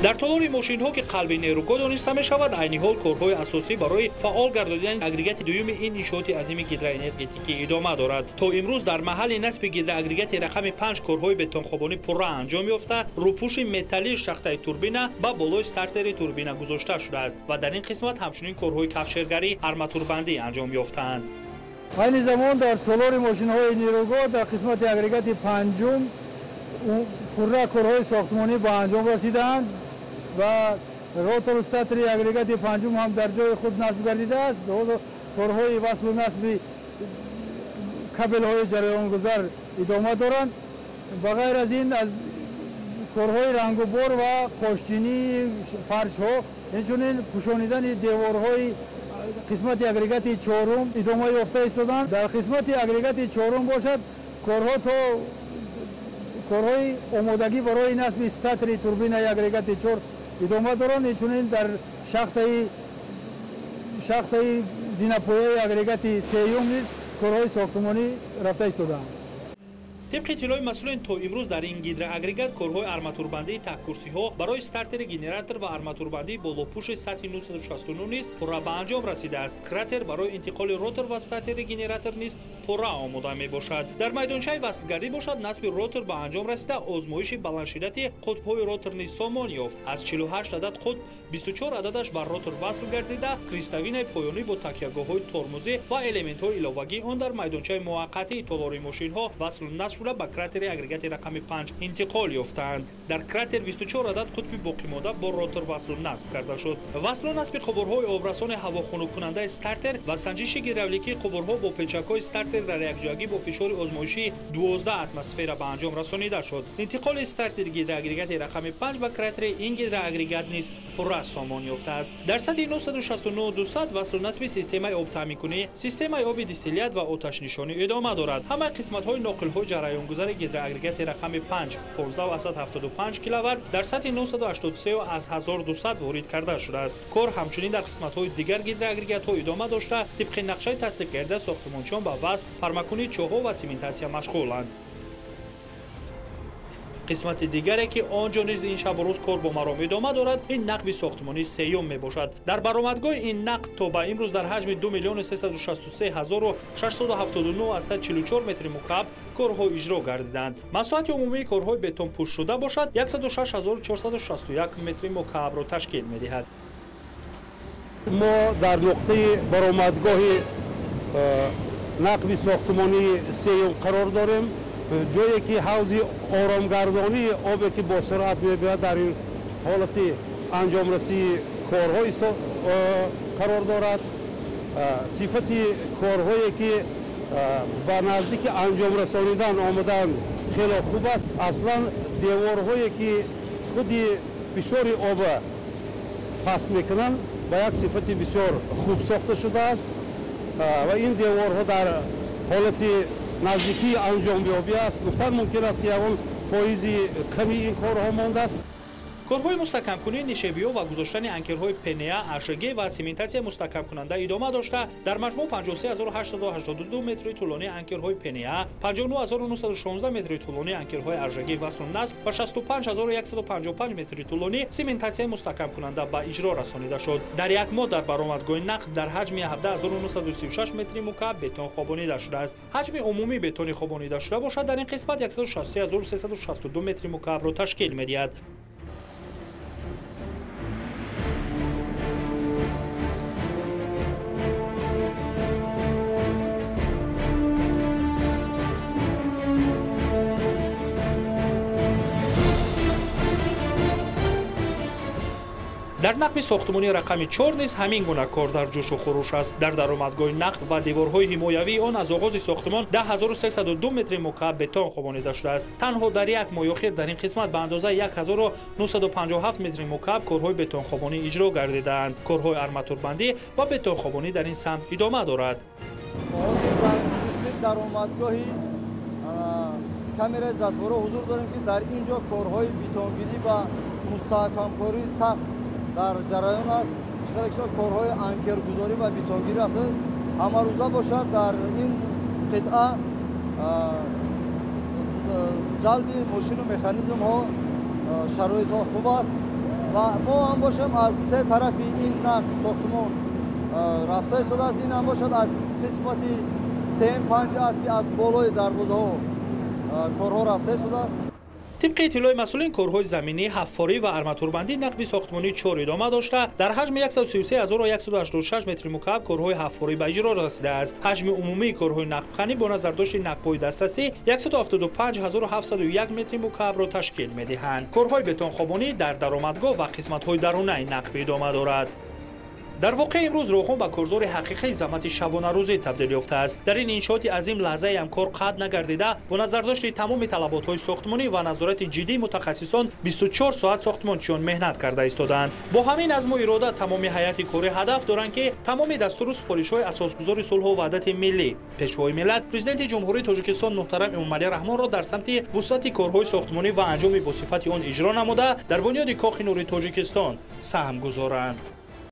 дар толори мошинҳо ки қалби нерӯгоҳ дониста мешавад, айни ҳол корҳои асосӣ барои фаъол гардонидани агрегати дуюми ин иншооти азими гидроэнергетикӣ идома дорад. То имрӯз дар маҳалли насби гидроагрегати рақами 5 корҳои бетонхобонӣ пурра анҷом ёфта, рӯпуши металлии шахтаи турбина ба болои стартери турбина гузошта шудааст ва дар ин қисмат ҳамчунин корҳои кафшергарӣ, арматурбандӣ анҷом ёфтаанд. айни замон дар толори мошинҳои нерӯгоҳ дар қисмати агрегати 5 пурра корҳои сохтмонӣ ба анҷом расидаанд ва ротор статери агрегати 5 ҳам дар ҷои худ насб гардидааст. корҳои васлу насби кабелҳои ҷараёнгузар идома доранд. ба ғайр аз ин аз корҳои рангубор ва қошчинии фаршҳо, инчунин пӯшонидани деворҳои қисмати агрегати 4 идома ёфта истоданд. дар қисмати агрегати 4 бошад корҳо то корҳои омодагӣ барои насби статери турбинаи агрегати 4 идома доранд. инчунин дар шахтаи зинапояи агрегати 3 низ корҳои сохтмонӣ рафта истодаанд. طبق اطلاع مسئولین تا امروز در این گیدروآگرگات کارهای آرماتوربندی تک‌کرسی‌ها برای استارتر گنراتور و آرماتوربندی بالوپوش سطح 969 نیز پورا به انجام رسیده است. کراتر برای انتقال روتور و استارتر گنراتور نیز پورا آماده میباشد. در میدانچه وصلگری باشد نصب روتور به انجام رسیده، آزمایش بلند شدت قطب‌های روتور نیز سامان یافت. از 48 عدد قطب 24 عددش بر روتور وصل گردیده، کریستالین پایانی با تکیه‌گاه‌های ترمزی و المان‌های ایلاوگی آن در میدانچه موقتی تالاری ماشین‌ها وصل نشده به کراتر اگریگات رقم 5 انتقال یافتند. در کراتر 24 عدد قطب باقی مانده با روتور وصل نصب کرده شد. وصل و نصب قبورهای آبرسان هوا خنک کننده استارتر و سنجش گیدرولیکی قبورها با پیچک‌های استارتر در یکجایی با فشار آزمایشی 12 اتمسفر به انجام رسانیده شد. انتقال استارتر گیدروآگرگات رقم 5 به کراتر این گیدروآگرگات نیز پورا سامان یافته است. در سطح 969 200 وصل و نصب سیستم آب تامین‌کنی، سیستم آب دیستیلیات و آتش نشانی ادامه دارد. همه قسمت‌های ناقل‌های جریان‌گذار گیدروآگرگات رقم 5 14775 کیلووات در سطح 983 از 1200 وارد کرده شده است. کار همچنین در قسمت‌های دیگر گیدروآگرگات‌ها ادامه داشته، طبق نقشه تصدیق کرده ساختمانچیان به وصل، فرمکنی چوه‌ها و سیمنتاسیا مشغولند. قسمت دیگری که آنجا نیز این شب و روز کار با مرام ادامه دارد، این نقب ساختمانی سیوم می باشد. در برآمدگاه این نقب تا به امروز در حجم 2,363,679 از 144 متر مکعب کارها اجرا گردیدند. مساحت عمومی کارهای بتون پوش شده باشد 106,461 متر مکعب را تشکیل می دهد. ما در نقطه برآمدگاه نقب ساختمانی سیوم قرار داریم، جایی که حوض آرامگردانی آبی که با سرعت می‌آید در این حالت انجام رسی کارهای قرار دارد. صفت کارهایی که به نزدیک انجام رسانیدن آمدن خیلی خوب است. اصلا دیوارهایی که خودی فشار آب پس میکنن به یک صفت بسیار خوب ساخته شده است و این دیوارها در حالت نزدیکی انجام یابی است. گفتن ممکن است که اول پاییزی کمی این کارها مانده است. کارهای مستحکم کنی نشابی‌ها و گذاشتن انکرهای پنیا، ارشگی و سیمنتاسیا مستحکم کننده ادامه داشته. در مجموع 53882 متر طولانی انکرهای پنیا، 59916 متر طولانی انکرهای ارشگی وصل نصب و 65155 متر طولانی سیمنتاسیا مستحکم کننده به اجرا رسانیده شد. در یک ماه در برآمدگاه نقب در حجم 17936 متر مکعب بتون خوابانیده شده است. حجم عمومی بتون خوابانیده شده باشد در این قسمت 163362 متر مکعب را تشکیل می‌دهد. در نقب ساختمانی رقم 4 نیز همین گونه کار در جوش و خروش است. در درآمدگاه نقب و دیوارهای حمایوی آن از آغاز ساختمان 10302 متر مکعب بتون خوابانیده شده است. تنها در یک ماه اخیر در این قسمت به اندازه 1957 متر مکعب کارهای بتون خوابانی اجرا گردیدند. کارهای آرماتوربندی و بتون خوابانی در این سمت ادامه دارد. در درآمدگاهی کامرای زتوره حضور داریم که در اینجا کارهای بتونگیری و مستحکم کاری سخت در جریان است. چقدر کارهای انکرگذاری و بتونگیری رفته همه روزه باشد. در این قطعه جلب ماشین و مکانیزم ها شرایط ها خوب است و ما هم باشم از سه طرف این نقل ساختمان رفته شده است. این هم باشد از قسمتی تیم 5 است که از بالای دروازه ها کارها رفته شده است. طبق اطلاع مسئولین کارهای زمینی حفاری و آرماتوربندی نقبی ساختمانی 4 ادامه داشته در حجم 133186 متر مکعب کارهای حفاری به اجرا رسیده است. حجم عمومی کارهای نقبخانی با نظر داشت نقب‌های دسترسی 175701 متر مکعب را تشکیل می‌دهند. کارهای بتون خوابانی در درآمدگاه و قسمت‌های درونی نقب ادامه دارد. در واقع امروز روغون به کارزار حقیقی زحمت شبانه روزی تبدیل یافته است. در این انشاءات عظیم لحظه هم کار قطع نگردیده با نظر داشت تمام طلبات‌های ساختمانی و نظارت جدی متخصصان 24 ساعت ساختمانچیان مهنت کرده ایستادند. با همین عزم و اراده تمام هیئت کاری هدف دارند که تمام دستور و سفارش‌های اساسگذار صلح و وحدت ملی پیشوای ملت پرزیدنت جمهوری تاجیکستان محترم امامعلی رحمان را در سمت وسعت کارهای ساختمانی و انجام با صفت آن اجرا نموده در بنیاد کاخ نوری تاجیکستان سهم گذارند.